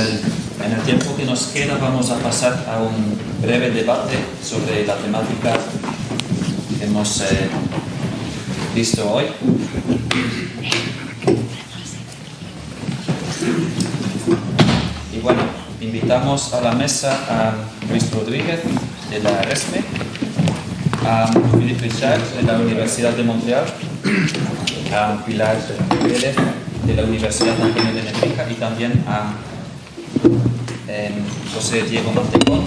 en el tiempo que nos queda vamos a pasar a un breve debate sobre la temática que hemos visto hoy. Y bueno, invitamos a la mesa a Luis Rodríguez de la RESME, a Philippe Richard de la Universidad de Montreal, a Pilar Pérez de la Universidad Antonio de Nebrija y también a José Diego Mantecón,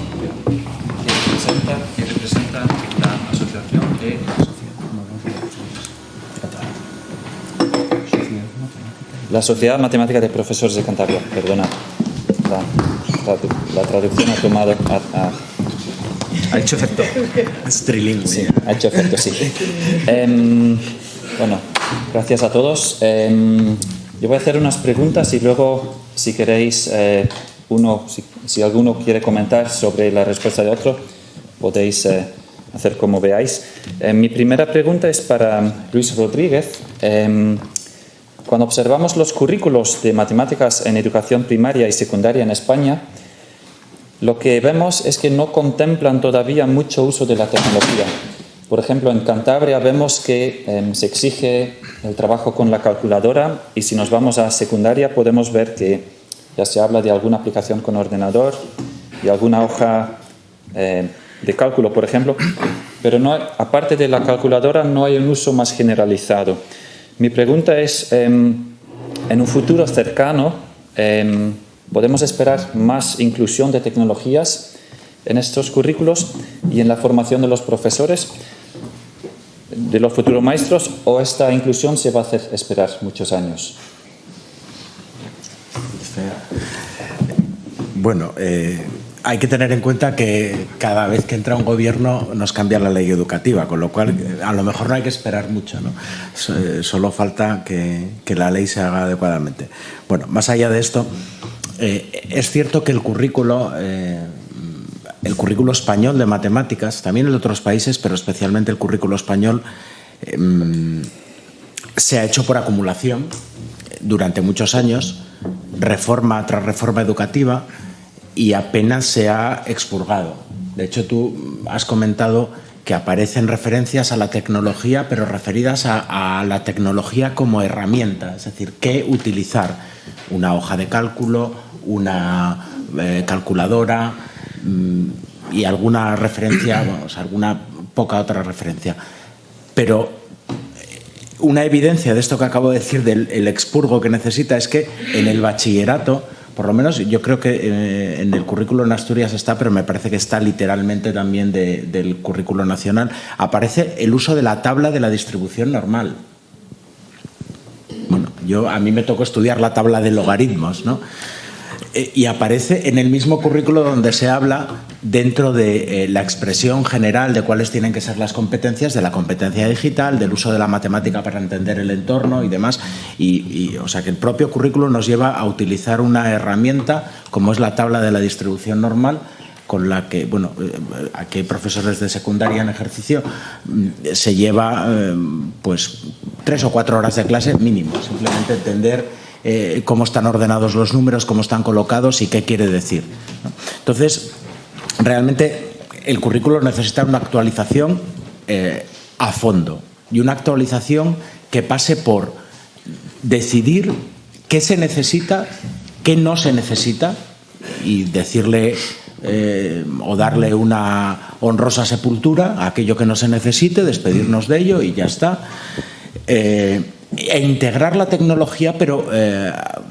que representa la Asociación de la Sociedad Matemática de Profesores de Cantabria. Perdona, la traducción ha tomado... Ha hecho efecto. Es trilingüe. Sí, ha hecho efecto, sí. Bueno, gracias a todos. Yo voy a hacer unas preguntas y luego, si queréis, si alguno quiere comentar sobre la respuesta de otro, podéis hacer como veáis. Mi primera pregunta es para Luis Rodríguez. Cuando observamos los currículos de matemáticas en educación primaria y secundaria en España, lo que vemos es que no contemplan todavía mucho uso de la tecnología. Por ejemplo, en Cantabria vemos que se exige el trabajo con la calculadora y si nos vamos a secundaria podemos ver que ya se habla de alguna aplicación con ordenador y alguna hoja de cálculo, por ejemplo, pero no, aparte de la calculadora no hay un uso más generalizado. Mi pregunta es, en un futuro cercano, ¿podemos esperar más inclusión de tecnologías en estos currículos y en la formación de los profesores, de los futuros maestros, o esta inclusión se va a hacer esperar muchos años? Bueno, hay que tener en cuenta que cada vez que entra un gobierno nos cambia la ley educativa, con lo cual a lo mejor no hay que esperar mucho, ¿no? Solo falta que la ley se haga adecuadamente. Bueno, más allá de esto, es cierto que el currículo español de matemáticas, también en otros países, pero especialmente el currículo español, se ha hecho por acumulación durante muchos años, reforma tras reforma educativa, y apenas se ha expurgado. De hecho, tú has comentado que aparecen referencias a la tecnología, pero referidas a la tecnología como herramienta, es decir, qué utilizar, una hoja de cálculo, una calculadora y alguna referencia, vamos, alguna poca otra referencia. Pero una evidencia de esto que acabo de decir, del expurgo que necesita, es que en el bachillerato, por lo menos yo creo que en el currículo en Asturias está, pero me parece que está literalmente también del currículo nacional, aparece el uso de la tabla de la distribución normal. Bueno, a mí me tocó estudiar la tabla de logaritmos, ¿no? Y aparece en el mismo currículo donde se habla dentro de la expresión general de cuáles tienen que ser las competencias, de la competencia digital, del uso de la matemática para entender el entorno y demás. O sea que el propio currículo nos lleva a utilizar una herramienta como es la tabla de la distribución normal, con la que, bueno, aquí hay profesores de secundaria en ejercicio, se lleva pues 3 o 4 horas de clase mínimo, simplemente entender cómo están ordenados los números, cómo están colocados y qué quiere decir, ¿no? Entonces, realmente el currículo necesita una actualización a fondo, y una actualización que pase por decidir qué se necesita, qué no se necesita, y decirle o darle una honrosa sepultura a aquello que no se necesite, despedirnos de ello y ya está. E integrar la tecnología, pero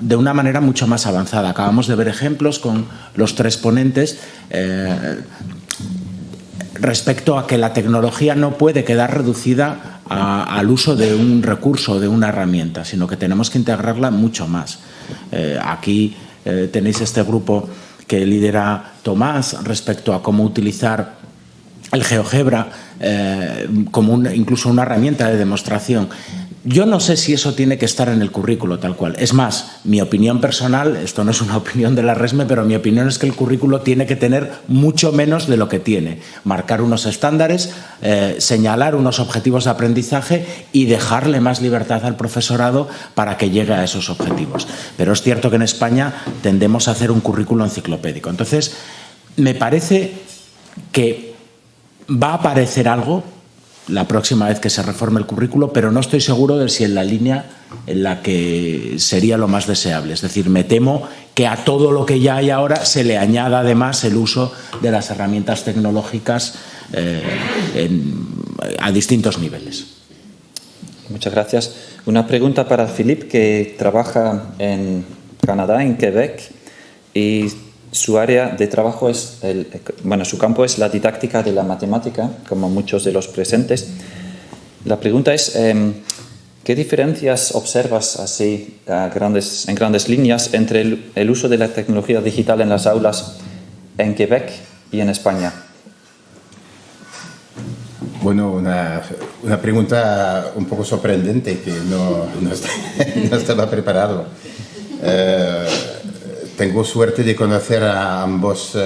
de una manera mucho más avanzada. Acabamos de ver ejemplos con los 3 ponentes respecto a que la tecnología no puede quedar reducida al uso de un recurso, de una herramienta, sino que tenemos que integrarla mucho más. Aquí tenéis este grupo que lidera Tomás respecto a cómo utilizar el GeoGebra como incluso una herramienta de demostración. Yo no sé si eso tiene que estar en el currículo tal cual. Es más, mi opinión personal, esto no es una opinión de la RESME, pero mi opinión es que el currículo tiene que tener mucho menos de lo que tiene. Marcar unos estándares, señalar unos objetivos de aprendizaje y dejarle más libertad al profesorado para que llegue a esos objetivos. Pero es cierto que en España tendemos a hacer un currículo enciclopédico. Entonces, me parece que va a aparecer algo la próxima vez que se reforme el currículo, pero no estoy seguro de si en la línea en la que sería lo más deseable. Es decir, me temo que a todo lo que ya hay ahora se le añada además el uso de las herramientas tecnológicas a distintos niveles. Muchas gracias. Una pregunta para Philippe, que trabaja en Canadá, en Quebec, y su área de trabajo es, su campo es la didáctica de la matemática, como muchos de los presentes. La pregunta es, ¿qué diferencias observas así en grandes líneas entre el uso de la tecnología digital en las aulas en Quebec y en España? Bueno, una pregunta un poco sorprendente que no estaba preparado. Tengo suerte de conocer a ambos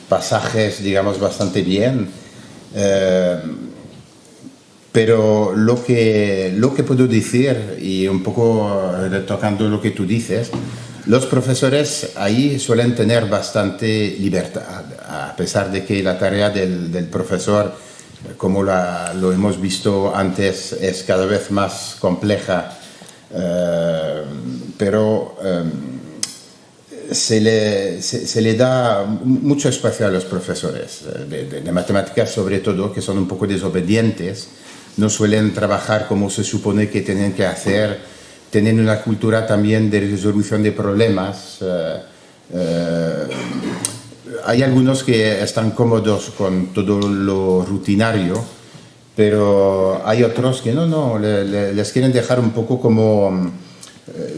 pasajes, digamos, bastante bien, pero lo que puedo decir, y un poco retocando lo que tú dices, los profesores ahí suelen tener bastante libertad, a pesar de que la tarea del profesor, como lo hemos visto antes, es cada vez más compleja, pero se le da mucho espacio a los profesores de matemáticas, sobre todo, que son un poco desobedientes, no suelen trabajar como se supone que tienen que hacer, tienen una cultura también de resolución de problemas. Hay algunos que están cómodos con todo lo rutinario, pero hay otros que les quieren dejar un poco como,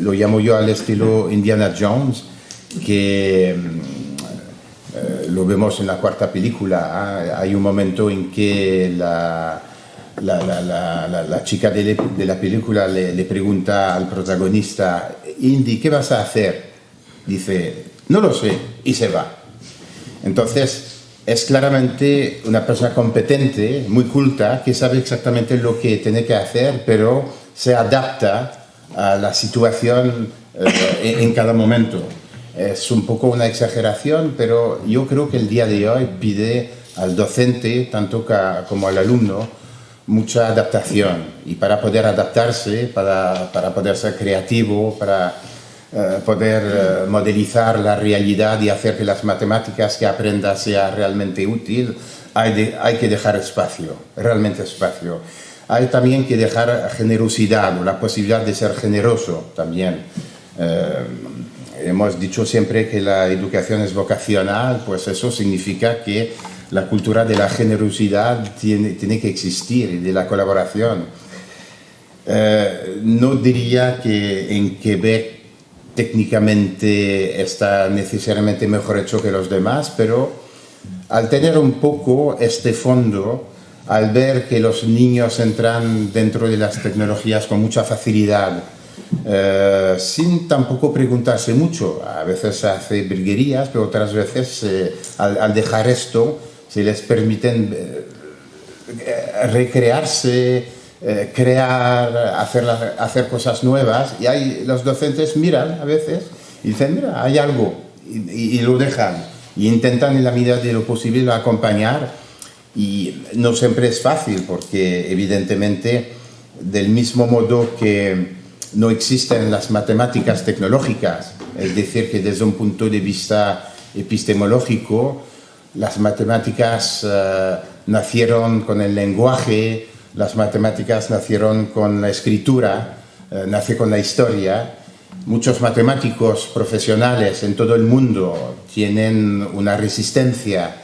lo llamo yo al estilo Indiana Jones, que lo vemos en la cuarta película. Hay un momento en que la chica de la película le pregunta al protagonista: Indy, ¿qué vas a hacer? Dice: no lo sé, y se va. Entonces es claramente una persona competente, muy culta, que sabe exactamente lo que tiene que hacer, pero se adapta a la situación en cada momento. Es un poco una exageración, pero yo creo que el día de hoy pide al docente, tanto como al alumno, mucha adaptación. Y para poder adaptarse, para poder ser creativo, para poder modelizar la realidad y hacer que las matemáticas que aprenda sea realmente útil, hay que dejar espacio, realmente espacio. Hay también que dejar generosidad, o la posibilidad de ser generoso también. Hemos dicho siempre que la educación es vocacional, pues eso significa que la cultura de la generosidad tiene que existir, y de la colaboración. No diría que en Quebec técnicamente está necesariamente mejor hecho que los demás, pero al tener un poco este fondo, al ver que los niños entran dentro de las tecnologías con mucha facilidad, sin tampoco preguntarse mucho, a veces se hace virguerías, pero otras veces al dejar esto se les permiten recrearse, crear, hacer cosas nuevas, y los docentes miran a veces y dicen: mira, hay algo, y lo dejan, y intentan en la medida de lo posible acompañar. Y no siempre es fácil, porque evidentemente, del mismo modo que no existen las matemáticas tecnológicas, es decir, que desde un punto de vista epistemológico, las matemáticas nacieron con el lenguaje, las matemáticas nacieron con la escritura, nace con la historia. Muchos matemáticos profesionales en todo el mundo tienen una resistencia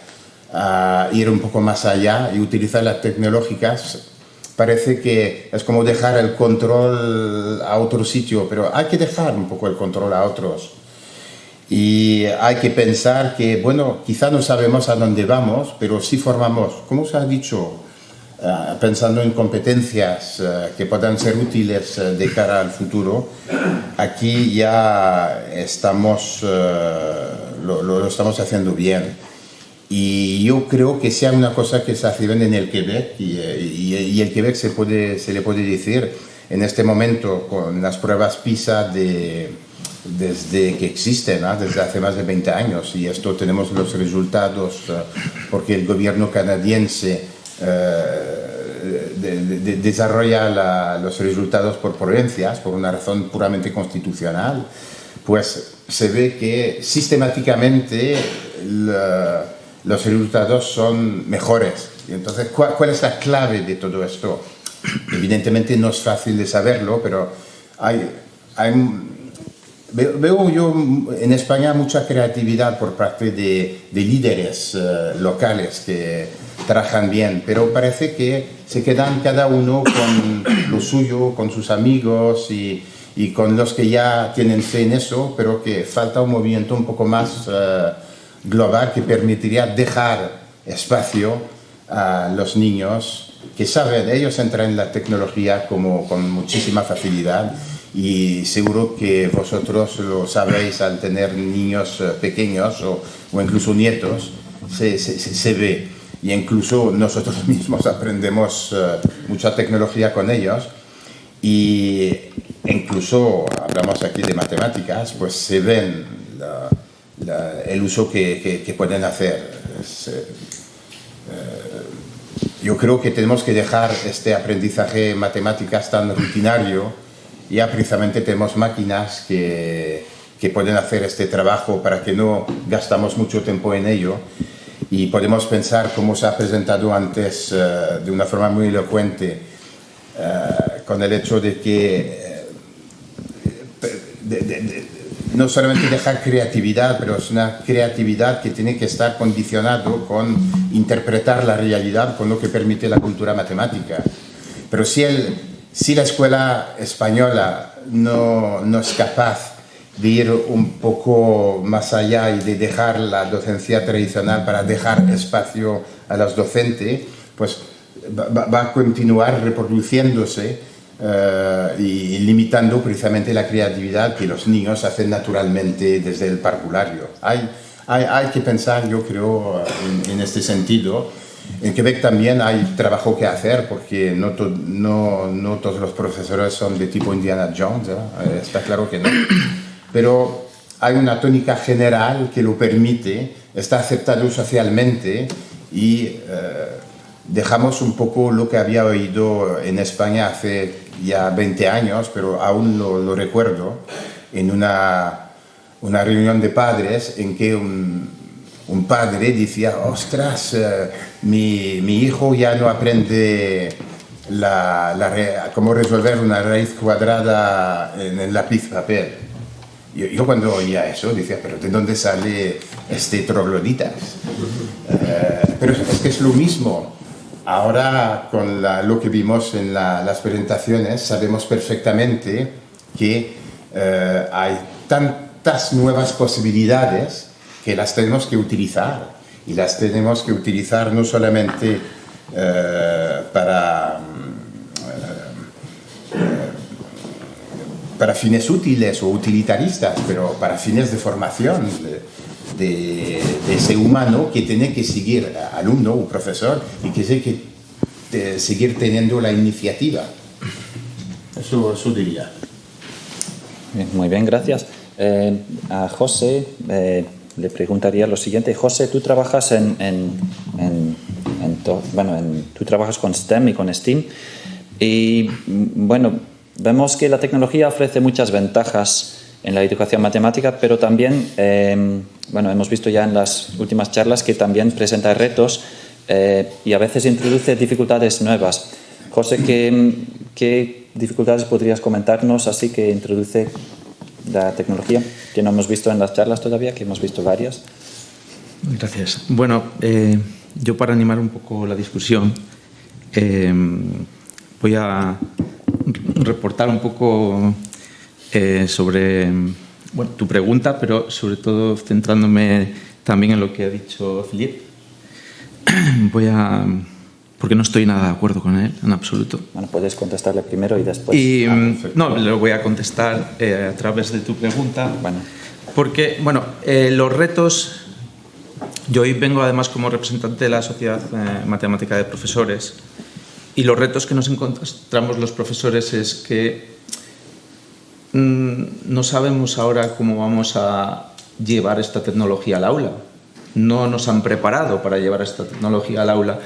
a ir un poco más allá y utilizar las tecnológicas. Parece que es como dejar el control a otro sitio, pero hay que dejar un poco el control a otros. Y hay que pensar que, bueno, quizá no sabemos a dónde vamos, pero sí formamos, como se ha dicho, pensando en competencias que puedan ser útiles de cara al futuro, aquí ya estamos, lo estamos haciendo bien. Y yo creo que sea una cosa que se hace bien en el Quebec y el Quebec se le puede decir en este momento con las pruebas PISA desde que existen, ¿no? Desde hace más de 20 años, y esto tenemos los resultados porque el gobierno canadiense desarrolla los resultados por provincias por una razón puramente constitucional. Pues se ve que sistemáticamente los resultados son mejores. Y entonces, ¿cuál es la clave de todo esto? Evidentemente no es fácil de saberlo, pero veo yo en España mucha creatividad por parte de líderes locales que trabajan bien, pero parece que se quedan cada uno con lo suyo, con sus amigos y con los que ya tienen fe en eso, pero que falta un movimiento un poco más global que permitiría dejar espacio a los niños que saben, ellos entran en la tecnología con muchísima facilidad, y seguro que vosotros lo sabéis al tener niños pequeños o incluso nietos, se ve. Y incluso nosotros mismos aprendemos mucha tecnología con ellos, y incluso hablamos aquí de matemáticas, pues se ven el uso que pueden hacer. Yo creo que tenemos que dejar este aprendizaje matemáticas tan rutinario. Ya precisamente tenemos máquinas que pueden hacer este trabajo para que no gastamos mucho tiempo en ello, y podemos pensar, como se ha presentado antes de una forma muy elocuente, con el hecho de que no solamente dejar creatividad, pero es una creatividad que tiene que estar condicionado con interpretar la realidad con lo que permite la cultura matemática. Pero si la escuela española no es capaz de ir un poco más allá y de dejar la docencia tradicional para dejar espacio a los docentes, pues va a continuar reproduciéndose y limitando precisamente la creatividad que los niños hacen naturalmente desde el parvulario. Hay que pensar, yo creo, en este sentido. En Quebec también hay trabajo que hacer, porque no todos los profesores son de tipo Indiana Jones, está claro que no. Pero hay una tónica general que lo permite, está aceptado socialmente, y dejamos un poco lo que había oído en España hace ya 20 años, pero aún lo recuerdo, en una reunión de padres en que un padre decía: ostras, mi hijo ya no aprende cómo resolver una raíz cuadrada en el lápiz papel. Yo cuando oía eso decía: pero ¿de dónde sale este trogloditas? Pero es que es lo mismo. Ahora, con lo que vimos en las presentaciones, sabemos perfectamente que hay tantas nuevas posibilidades que las tenemos que utilizar, y las tenemos que utilizar no solamente para fines útiles o utilitaristas, pero para fines de formación de ese humano que tiene que seguir, alumno o profesor, y que tiene que seguir teniendo la iniciativa. Eso diría. Muy bien, gracias. A José le preguntaría lo siguiente. José, tú trabajas tú trabajas con STEM y con STEAM, y bueno, vemos que la tecnología ofrece muchas ventajas en la educación matemática, pero también, hemos visto ya en las últimas charlas que también presenta retos y a veces introduce dificultades nuevas. José, ¿qué dificultades podrías comentarnos así que introduce la tecnología, que no hemos visto en las charlas todavía, que hemos visto varias? Gracias. Bueno, yo, para animar un poco la discusión, voy a reportar un poco sobre tu pregunta, pero sobre todo centrándome también en lo que ha dicho Philippe. Voy a porque no estoy nada de acuerdo con él, en absoluto. Bueno, puedes contestarle primero y después... Y no, lo voy a contestar a través de tu pregunta. Bueno. Porque, bueno, los retos... Yo hoy vengo además como representante de la Sociedad Matemática de Profesores, y los retos que nos encontramos los profesores es que no sabemos ahora cómo vamos a llevar esta tecnología al aula. No nos han preparado para llevar esta tecnología al aula,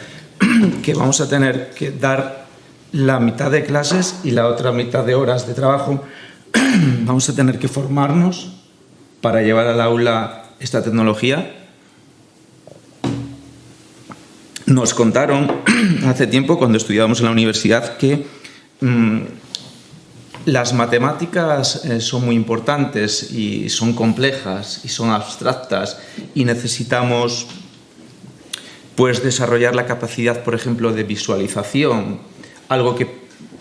que vamos a tener que dar la mitad de clases y la otra mitad de horas de trabajo. Vamos a tener que formarnos para llevar al aula esta tecnología. Nos contaron hace tiempo, cuando estudiábamos en la universidad, que las matemáticas son muy importantes y son complejas y son abstractas, y necesitamos pues desarrollar la capacidad, por ejemplo, de visualización, algo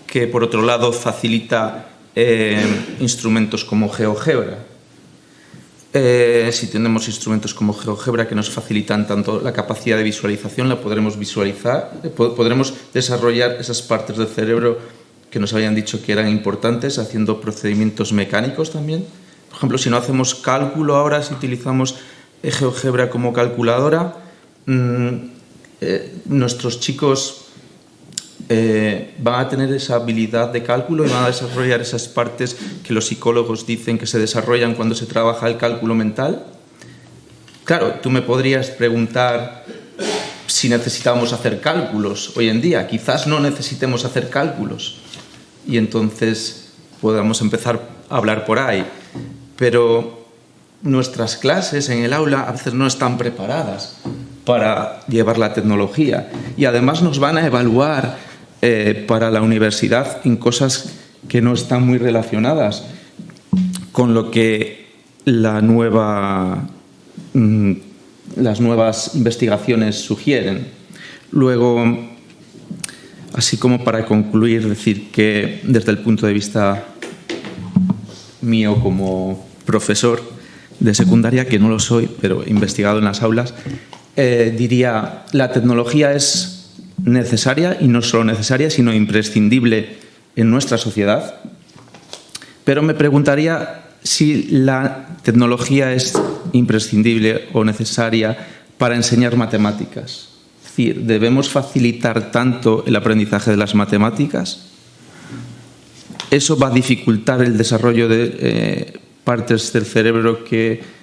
que por otro lado facilita instrumentos como GeoGebra. Si tenemos instrumentos como GeoGebra que nos facilitan tanto la capacidad de visualización, la podremos visualizar, podremos desarrollar esas partes del cerebro que nos habían dicho que eran importantes, haciendo procedimientos mecánicos también. Por ejemplo, si no hacemos cálculo ahora, si utilizamos GeoGebra como calculadora, nuestros chicos van a tener esa habilidad de cálculo y van a desarrollar esas partes que los psicólogos dicen que se desarrollan cuando se trabaja el cálculo mental. Claro, tú me podrías preguntar si necesitamos hacer cálculos hoy en día. Quizás no necesitemos hacer cálculos y entonces podamos empezar a hablar por ahí. Pero nuestras clases en el aula a veces no están preparadas para llevar la tecnología, y además nos van a evaluar para la universidad en cosas que no están muy relacionadas con lo que las nuevas investigaciones sugieren. Luego, así como para concluir, decir que desde el punto de vista mío como profesor de secundaria, que no lo soy, pero he investigado en las aulas, diría, la tecnología es necesaria, y no solo necesaria, sino imprescindible en nuestra sociedad. Pero me preguntaría si la tecnología es imprescindible o necesaria para enseñar matemáticas. Es decir, ¿debemos facilitar tanto el aprendizaje de las matemáticas? ¿Eso va a dificultar el desarrollo de partes del cerebro que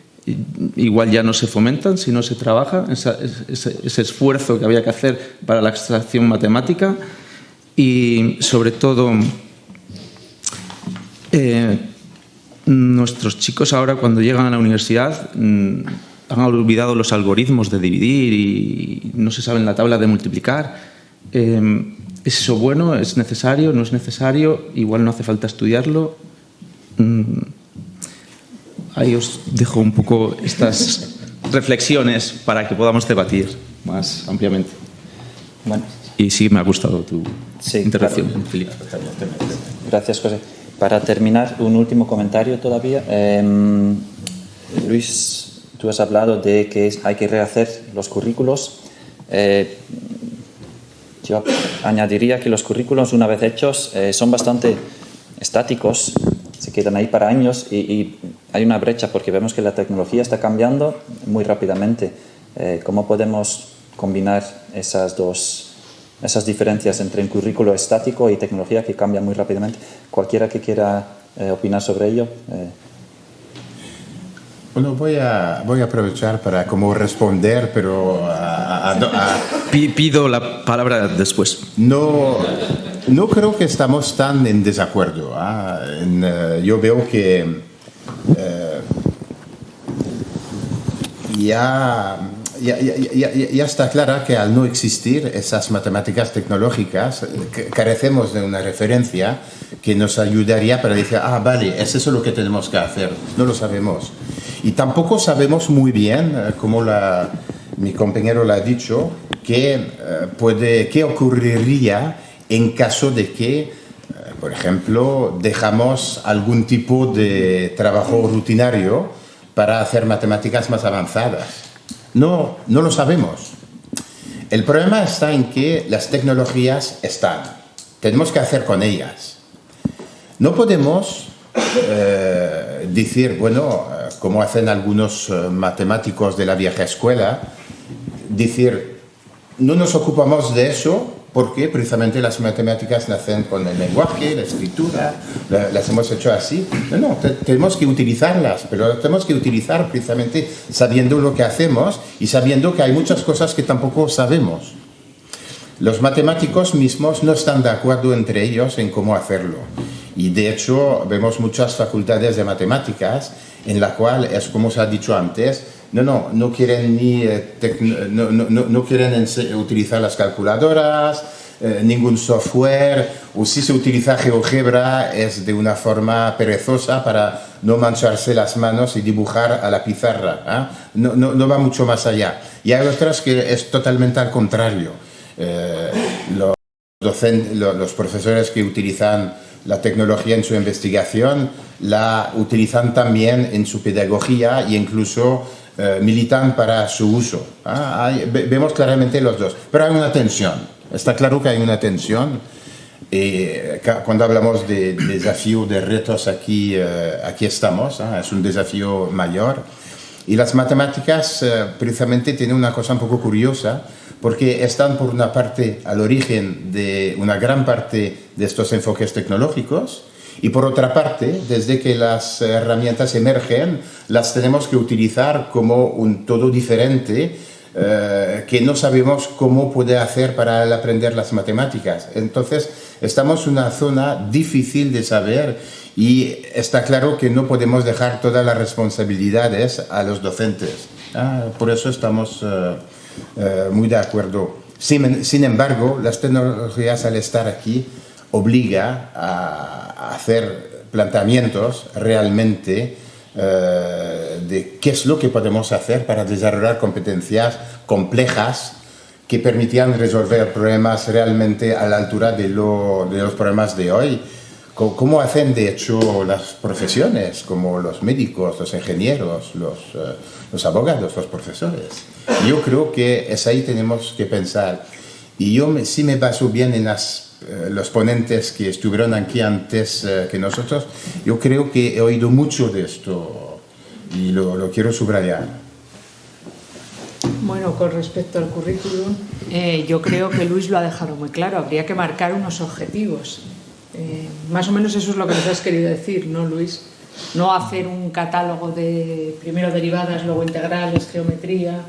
igual ya no se fomentan si no se trabaja ese esfuerzo que había que hacer para la abstracción matemática? Y sobre todo, nuestros chicos ahora, cuando llegan a la universidad, han olvidado los algoritmos de dividir y no se saben la tabla de multiplicar. ¿Es eso bueno? ¿Es necesario? ¿No es necesario? Igual no hace falta estudiarlo. Ahí os dejo un poco estas reflexiones para que podamos debatir más ampliamente. Bueno. Y sí, me ha gustado tu intervención, claro. Felipe. Gracias, José. Para terminar, un último comentario todavía. Luis, tú has hablado de que hay que rehacer los currículos. Yo añadiría que los currículos, una vez hechos, son bastante estáticos, se quedan ahí para años, y hay una brecha porque vemos que la tecnología está cambiando muy rápidamente. ¿Cómo podemos combinar esas diferencias entre un currículo estático y tecnología que cambia muy rápidamente? Cualquiera que quiera opinar sobre ello. Bueno, voy a aprovechar para como responder, pero pido la palabra después. No creo que estamos tan en desacuerdo. Yo veo que ya está clara que al no existir esas matemáticas tecnológicas, carecemos de una referencia que nos ayudaría para decir, vale, es eso lo que tenemos que hacer. No lo sabemos. Y tampoco sabemos muy bien, como mi compañero lo ha dicho, qué ocurriría en caso de que, por ejemplo, dejamos algún tipo de trabajo rutinario para hacer matemáticas más avanzadas. No lo sabemos. El problema está en que las tecnologías están. Tenemos que hacer con ellas. No podemos decir, bueno, como hacen algunos matemáticos de la vieja escuela, decir, no nos ocupamos de eso porque precisamente las matemáticas nacen con el lenguaje, la escritura, las hemos hecho así. No, tenemos que utilizarlas, pero las tenemos que utilizar precisamente sabiendo lo que hacemos y sabiendo que hay muchas cosas que tampoco sabemos. Los matemáticos mismos no están de acuerdo entre ellos en cómo hacerlo. Y de hecho vemos muchas facultades de matemáticas en la cual es como se ha dicho antes, no quieren ni no quieren utilizar las calculadoras, ningún software, o si se utiliza GeoGebra es de una forma perezosa para no mancharse las manos y dibujar a la pizarra. No va mucho más allá. Y hay otras que es totalmente al contrario. Los profesores que utilizan la tecnología en su investigación la utilizan también en su pedagogía e incluso militan para su uso. Vemos claramente los dos, pero hay una tensión, está claro que hay una tensión. Cuando hablamos de desafío, de retos, aquí estamos, es un desafío mayor. Y las matemáticas precisamente tienen una cosa un poco curiosa, porque están por una parte al origen de una gran parte de estos enfoques tecnológicos y por otra parte, desde que las herramientas emergen, las tenemos que utilizar como un todo diferente que no sabemos cómo puede hacer para aprender las matemáticas. Entonces, estamos en una zona difícil de saber y está claro que no podemos dejar todas las responsabilidades a los docentes. Por eso estamos muy de acuerdo. Sin embargo, las tecnologías al estar aquí obliga a hacer planteamientos realmente de qué es lo que podemos hacer para desarrollar competencias complejas que permitían resolver problemas realmente a la altura de los problemas de hoy. ¿Cómo hacen, de hecho, las profesiones, como los médicos, los ingenieros, los abogados, los profesores? Yo creo que es ahí tenemos que pensar. Y yo sí me baso bien en los ponentes que estuvieron aquí antes que nosotros. Yo creo que he oído mucho de esto y lo quiero subrayar. Bueno, con respecto al currículum, yo creo que Luis lo ha dejado muy claro. Habría que marcar unos objetivos. Más o menos eso es lo que nos has querido decir, ¿no, Luis? No hacer un catálogo de primero derivadas, luego integrales, geometría,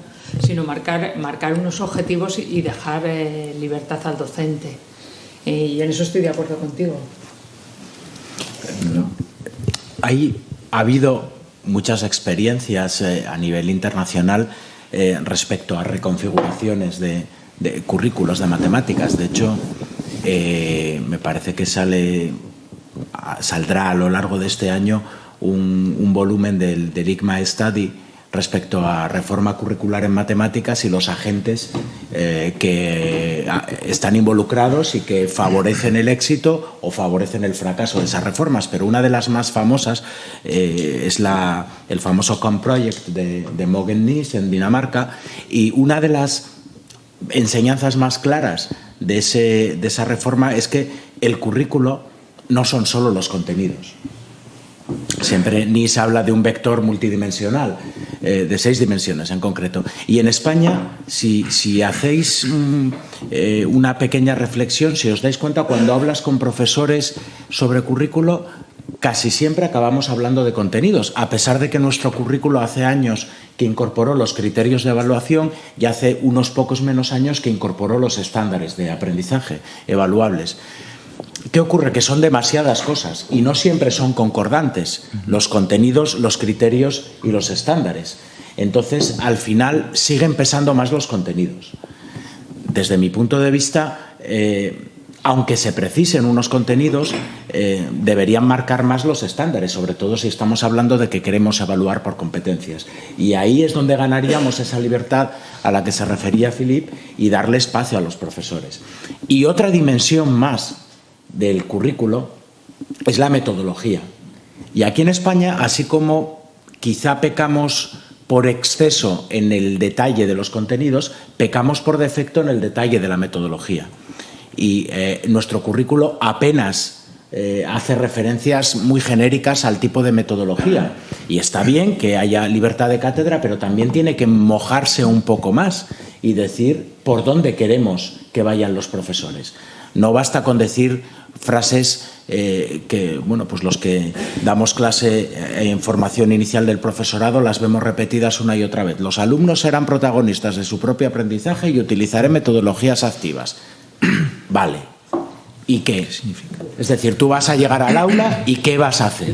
sino marcar unos objetivos y dejar libertad al docente. Y en eso estoy de acuerdo contigo. Ha habido muchas experiencias a nivel internacional respecto a reconfiguraciones de currículos de matemáticas. De hecho, me parece que saldrá a lo largo de este año un volumen del ICMA Study respecto a reforma curricular en matemáticas y los agentes que están involucrados y que favorecen el éxito o favorecen el fracaso de esas reformas. Pero una de las más famosas es el famoso COM Project de Mogens en Dinamarca, y una de las enseñanzas más claras de esa reforma es que el currículo no son solo los contenidos. Siempre Nice habla de un vector multidimensional, de 6 dimensiones en concreto. Y en España, si hacéis una pequeña reflexión, si os dais cuenta, cuando hablas con profesores sobre currículo, casi siempre acabamos hablando de contenidos, a pesar de que nuestro currículo hace años que incorporó los criterios de evaluación y hace unos pocos menos años que incorporó los estándares de aprendizaje evaluables. ¿Qué ocurre? Que son demasiadas cosas y no siempre son concordantes los contenidos, los criterios y los estándares. Entonces, al final, siguen pesando más los contenidos. Desde mi punto de vista, aunque se precisen unos contenidos, deberían marcar más los estándares, sobre todo si estamos hablando de que queremos evaluar por competencias. Y ahí es donde ganaríamos esa libertad a la que se refería Philippe y darle espacio a los profesores. Y otra dimensión más del currículo es la metodología. Y aquí en España, así como quizá pecamos por exceso en el detalle de los contenidos, pecamos por defecto en el detalle de la metodología. Y nuestro currículo apenas hace referencias muy genéricas al tipo de metodología. Y está bien que haya libertad de cátedra, pero también tiene que mojarse un poco más y decir por dónde queremos que vayan los profesores. No basta con decir frases que, bueno, pues los que damos clase en formación inicial del profesorado las vemos repetidas una y otra vez. Los alumnos serán protagonistas de su propio aprendizaje y utilizaré metodologías activas. Vale. ¿Y qué significa? Es decir, tú vas a llegar al aula y ¿qué vas a hacer?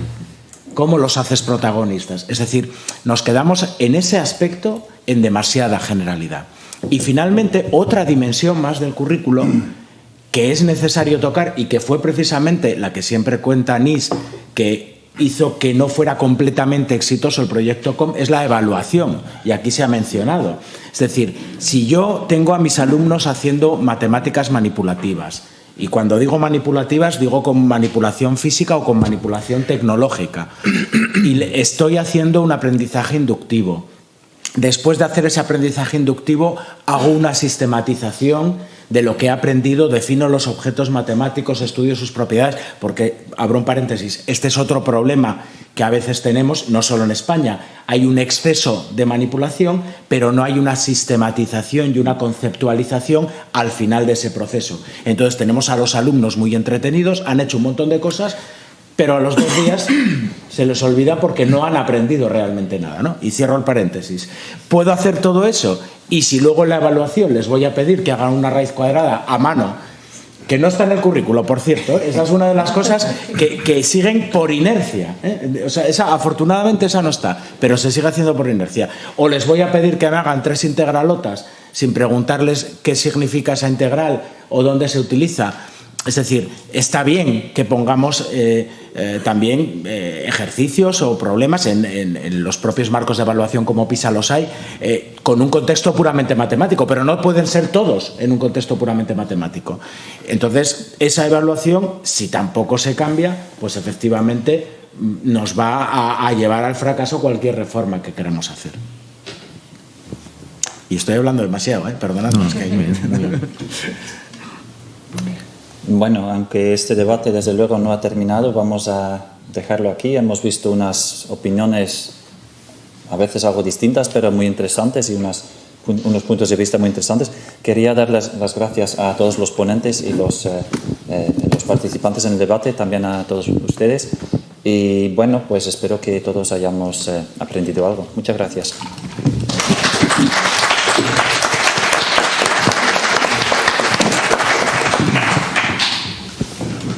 ¿Cómo los haces protagonistas? Es decir, nos quedamos en ese aspecto en demasiada generalidad. Y finalmente, otra dimensión más del currículo que es necesario tocar y que fue precisamente la que siempre cuenta Nis, que hizo que no fuera completamente exitoso el proyecto COM, es la evaluación, y aquí se ha mencionado. Es decir, si yo tengo a mis alumnos haciendo matemáticas manipulativas, y cuando digo manipulativas digo con manipulación física o con manipulación tecnológica, y estoy haciendo un aprendizaje inductivo. Después de hacer ese aprendizaje inductivo hago una sistematización de lo que he aprendido, defino los objetos matemáticos, estudio sus propiedades, porque, abro un paréntesis, este es otro problema que a veces tenemos, no solo en España. Hay un exceso de manipulación, pero no hay una sistematización y una conceptualización al final de ese proceso. Entonces tenemos a los alumnos muy entretenidos, han hecho un montón de cosas, pero a los 2 días se les olvida porque no han aprendido realmente nada, ¿no? Y cierro el paréntesis. ¿Puedo hacer todo eso? Y si luego en la evaluación les voy a pedir que hagan una raíz cuadrada a mano, que no está en el currículo, por cierto, esa es una de las cosas que siguen por inercia, ¿eh? O sea, afortunadamente esa no está, pero se sigue haciendo por inercia. O les voy a pedir que me hagan 3 integralotas sin preguntarles qué significa esa integral o dónde se utiliza. Es decir, está bien que pongamos también ejercicios o problemas en los propios marcos de evaluación como PISA los hay, con un contexto puramente matemático, pero no pueden ser todos en un contexto puramente matemático. Entonces, esa evaluación, si tampoco se cambia, pues efectivamente nos va a llevar al fracaso cualquier reforma que queramos hacer. Y estoy hablando demasiado, perdonadme. Bueno, aunque este debate desde luego no ha terminado, vamos a dejarlo aquí. Hemos visto unas opiniones a veces algo distintas, pero muy interesantes y unos puntos de vista muy interesantes. Quería dar las gracias a todos los ponentes y los participantes en el debate, también a todos ustedes. Y bueno, pues espero que todos hayamos aprendido algo. Muchas gracias.